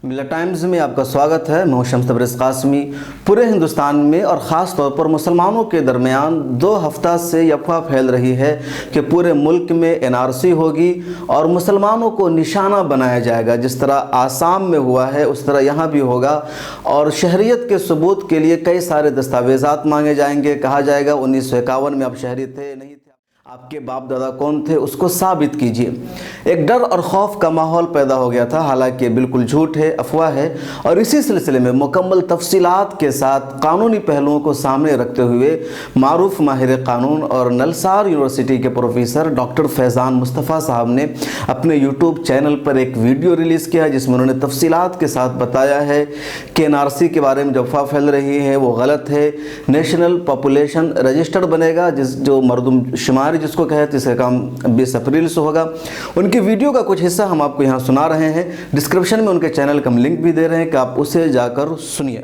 मिला टाइम्स में आपका स्वागत है। मैं शम्स तबरेज़ कासमी। पूरे हिंदुस्तान में और ख़ास तौर पर मुसलमानों के दरमियान 2 हफ्ता से ये अफवाह फैल रही है कि पूरे मुल्क में एनआरसी होगी और मुसलमानों को निशाना बनाया जाएगा। जिस तरह आसाम में हुआ है उस तरह यहाँ भी होगा और शहरियत के सबूत के लिए कई सारे दस्तावेज़ात मांगे जाएंगे। कहा जाएगा 1951 में आप शहरी थे नहीं थे, आपके बाप दादा कौन थे, उसको साबित कीजिए। एक डर और खौफ का माहौल पैदा हो गया था, हालांकि बिल्कुल झूठ है, अफवाह है। और इसी सिलसिले में मुकम्मल तफसीलात के साथ कानूनी पहलुओं को सामने रखते हुए मारूफ माहिर कानून और नलसार यूनिवर्सिटी के प्रोफेसर डॉक्टर फैज़ान मुस्तफ़ा साहब ने अपने यूट्यूब चैनल पर एक वीडियो रिलीज़ किया जिसमें उन्होंने तफसीलात के साथ बताया है कि एनआरसी के बारे में जो अफवाह फैल रही है वो गलत है। नेशनल पॉपुलेशन रजिस्टर्ड बनेगा, जो मरदमशुमारी जिसको कहते हैं, इसका काम 20 अप्रैल से होगा। उनकी वीडियो का कुछ हिस्सा हम आपको यहाँ सुना रहे हैं। डिस्क्रिप्शन में उनके चैनल का हम लिंक भी दे रहे हैं कि आप उसे जाकर सुनिए।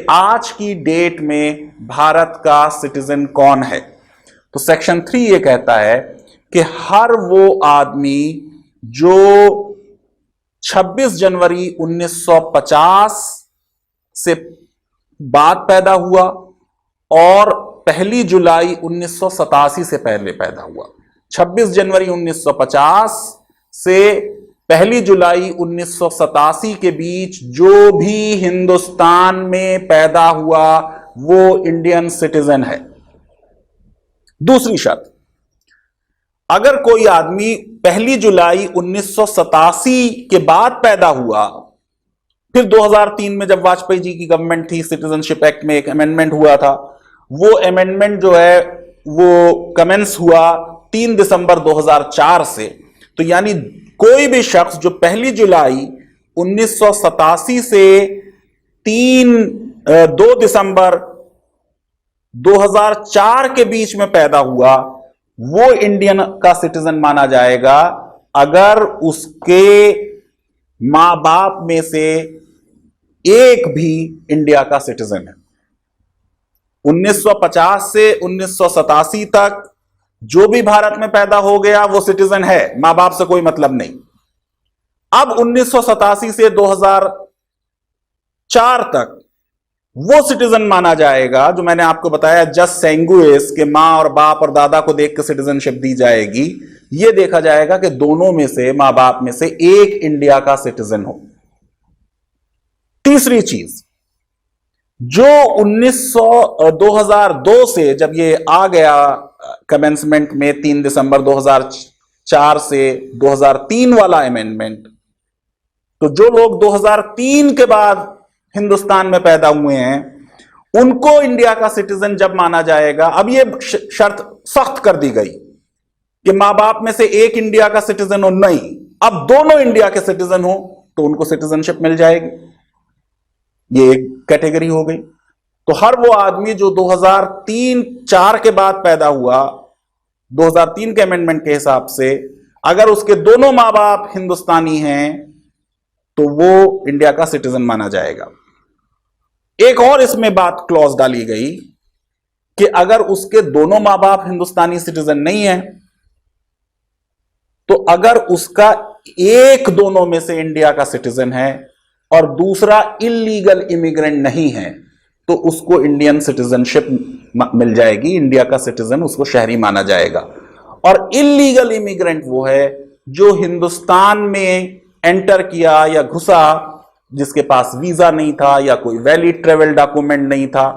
आज की डेट में भारत का सिटीजन कौन है? तो सेक्शन 3 ये कहता है कि हर वो आदमी जो 26 जनवरी 1950 से बाद पैदा हुआ और 1 जुलाई 1987 से पहले पैदा हुआ। 26 जनवरी 1950 से 1 जुलाई 1987 के बीच जो भी हिंदुस्तान में पैदा हुआ वो इंडियन सिटीजन है। दूसरी शर्त, अगर कोई आदमी 1 जुलाई 1987 के बाद पैदा हुआ, फिर 2003 में जब वाजपेयी जी की गवर्नमेंट थी, सिटीजनशिप एक्ट में एक अमेंडमेंट हुआ था, वो अमेंडमेंट जो है वो कमेंस हुआ 3 दिसंबर 2004 से। तो यानी कोई भी शख्स जो 1 जुलाई 1987 से 2 दिसंबर 2004 के बीच में पैदा हुआ वो इंडियन का सिटीजन माना जाएगा अगर उसके मां बाप में से एक भी इंडिया का सिटीजन है। 1950 से 1987 तक जो भी भारत में पैदा हो गया वो सिटीजन है, मां बाप से कोई मतलब नहीं। अब 1987 से 2004 तक वो सिटीजन माना जाएगा जो मैंने आपको बताया, जस्ट सेंगुइस के मां और बाप और दादा को देख के सिटीजनशिप दी जाएगी। ये देखा जाएगा कि दोनों में से, मां बाप में से एक इंडिया का सिटीजन हो। तीसरी चीज, जो 2002 से जब ये आ गया कमेंसमेंट में 3 दिसंबर 2004 से 2003 वाला अमेंडमेंट, तो जो लोग 2003 के बाद हिंदुस्तान में पैदा हुए हैं उनको इंडिया का सिटीजन जब माना जाएगा। अब ये शर्त सख्त कर दी गई कि मां बाप में से एक इंडिया का सिटीजन हो, नहीं, अब दोनों इंडिया के सिटीजन हो तो उनको सिटीजनशिप मिल जाएगी। ये एक कैटेगरी हो गई। तो हर वो आदमी जो 2003-4 के बाद पैदा हुआ, 2003 के अमेंडमेंट के हिसाब से, अगर उसके दोनों मां बाप हिंदुस्तानी हैं तो वो इंडिया का सिटीजन माना जाएगा। एक और इसमें बात क्लॉज डाली गई कि अगर उसके दोनों मां बाप हिंदुस्तानी सिटीजन नहीं है तो अगर उसका एक दोनों में से इंडिया का सिटीजन है और दूसरा इलीगल इमिग्रेंट नहीं है तो उसको इंडियन सिटीजनशिप मिल जाएगी, इंडिया का सिटीजन, उसको शहरी माना जाएगा। और इलीगल इमिग्रेंट वो है जो हिंदुस्तान में एंटर किया या घुसा जिसके पास वीजा नहीं था या कोई वैलिड ट्रेवल डॉक्यूमेंट नहीं था,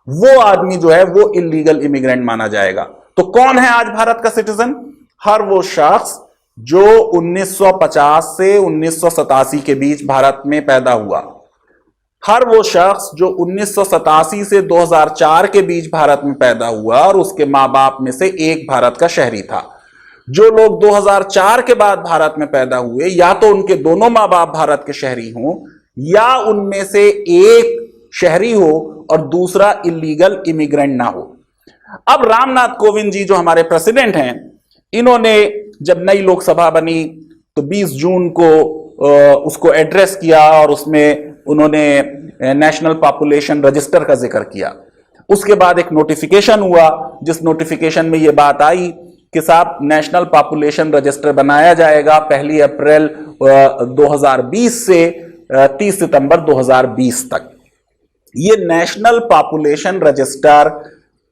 वो आदमी जो है वो इलीगल इमिग्रेंट माना जाएगा। तो कौन है आज भारत का सिटीजन? हर वो शख्स जो 1950 से 1987 के बीच भारत में पैदा हुआ, हर वो शख्स जो 1987 से 2004 के बीच भारत में पैदा हुआ और उसके मां बाप में से एक भारत का शहरी था। जो लोग 2004 के बाद भारत में पैदा हुए, या तो उनके दोनों मां बाप भारत के शहरी हों या उनमें से एक शहरी हो और दूसरा इलीगल इमिग्रेंट ना हो। अब रामनाथ कोविंद जी जो हमारे प्रेसिडेंट हैं, इन्होंने जब नई लोकसभा बनी तो 20 जून को उसको एड्रेस किया और उसमें उन्होंने नेशनल पॉपुलेशन रजिस्टर का जिक्र किया। उसके बाद एक नोटिफिकेशन हुआ जिस नोटिफिकेशन में यह बात आई कि साहब नेशनल पॉपुलेशन रजिस्टर बनाया जाएगा 1 अप्रैल 2020 से, 30 सितंबर 2020 तक। ये नेशनल पॉपुलेशन रजिस्टर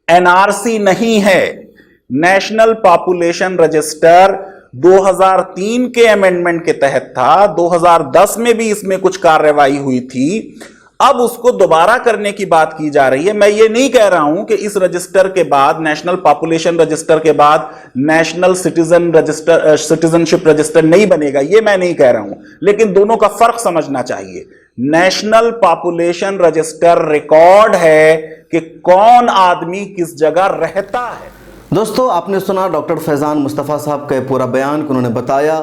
एनआरसी नहीं है। नेशनल पॉपुलेशन रजिस्टर 2003 के अमेंडमेंट के तहत था, 2010 में भी इसमें कुछ कार्रवाई हुई थी, अब उसको दोबारा करने की बात की जा रही है। मैं ये नहीं कह रहा हूं कि इस रजिस्टर के बाद, नेशनल पॉपुलेशन रजिस्टर के बाद नेशनल सिटीजनशिप रजिस्टर नहीं बनेगा, ये मैं नहीं कह रहा हूं, लेकिन दोनों का फर्क समझना चाहिए। नेशनल पॉपुलेशन रजिस्टर रिकॉर्ड है कि कौन आदमी किस जगह रहता है। दोस्तों, आपने सुना डॉक्टर फैज़ान मुस्तफ़ा साहब का पूरा बयान कि उन्होंने बताया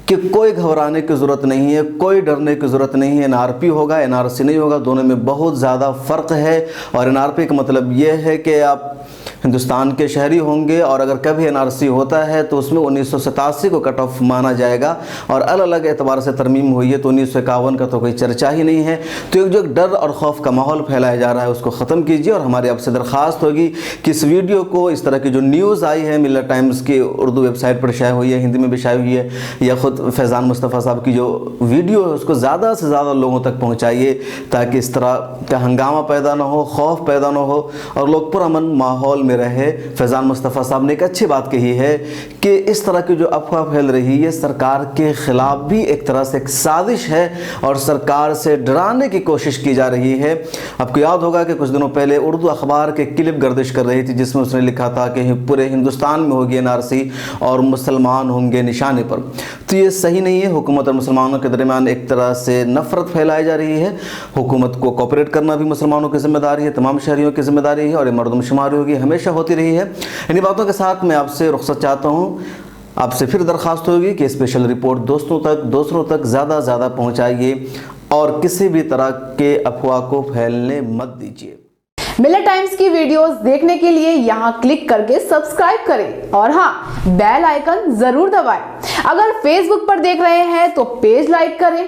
कि कोई घबराने की ज़रूरत नहीं है, कोई डरने की ज़रूरत नहीं है। एनआरपी होगा, एनआरसी नहीं होगा, दोनों में बहुत ज़्यादा फ़र्क है। और एनआरपी का मतलब ये है कि आप हिंदुस्तान के शहरी होंगे और अगर कभी एनआरसी होता है तो उसमें 1987 को कट ऑफ माना जाएगा और अलग अलग एतबार से तरमीम हुई है तो 1951 का तो कोई चर्चा ही नहीं है। तो एक जो डर और खौफ का माहौल फैलाया जा रहा है उसको ख़त्म कीजिए। और हमारी आपसे दरख्वास्त होगी कि इस वीडियो को, इस तरह की जो न्यूज़ आई है मिलत टाइम्स की उर्दू वेबसाइट पर शाया हुई है, हिंदी में भी शाया हुई है, या ख़ुद फैज़ान मुस्तफ़ा साहब की जो वीडियो है उसको ज़्यादा से ज़्यादा लोगों तक पहुँचाइए ताकि इस तरह का हंगामा पैदा ना हो, खौफ पैदा ना हो और लोग पुरअमन माहौल में रहे। फैज़ान मुस्तफ़ा साहब ने एक अच्छी बात कही है कि इस तरह की जो अफवाह फैल रही है सरकार के ख़िलाफ़ भी एक तरह से एक साजिश है और सरकार से डराने की कोशिश की जा रही है। आपको याद होगा कि कुछ दिनों पहले उर्दू अखबार के क्लिप गर्दिश कर रही थी जिसमें उसने लिखा था कि पूरे हिंदुस्तान में होगी एनआरसी और मुसलमान होंगे निशाने पर। तो ये सही नहीं है। हुकूमत और मुसलमानों के दरमियान एक तरह से नफ़रत फैलाई जा रही है। हुकूमत को कोऑपरेट करना भी मुसलमानों की जिम्मेदारी है, तमाम शहरियों की जिम्मेदारी है और ये मरदमशुमारी होगी, हमेशा होती रही है। इन्हीं बातों के साथ मैं आपसे रुखसत चाहता हूँ। आपसे फिर दरख्वास्त होगी कि स्पेशल रिपोर्ट दोस्तों तक, दूसरों तक ज़्यादा से ज़्यादा पहुँचाइए और किसी भी तरह के अफवाह को फैलने मत दीजिए। मिलत टाइम्स की वीडियोस देखने के लिए यहाँ क्लिक करके सब्सक्राइब करें और हाँ, बेल आइकन जरूर दबाएं। अगर फेसबुक पर देख रहे हैं तो पेज लाइक करें।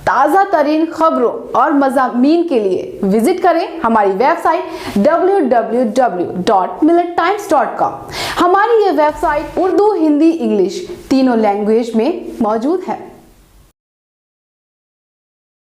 ताज़ा तरीन खबरों और मज़ामीन के लिए विजिट करें हमारी वेबसाइट www.millettimes.com। हमारी ये वेबसाइट उर्दू, हिंदी, इंग्लिश तीनों लैंग्वेज में मौजूद है।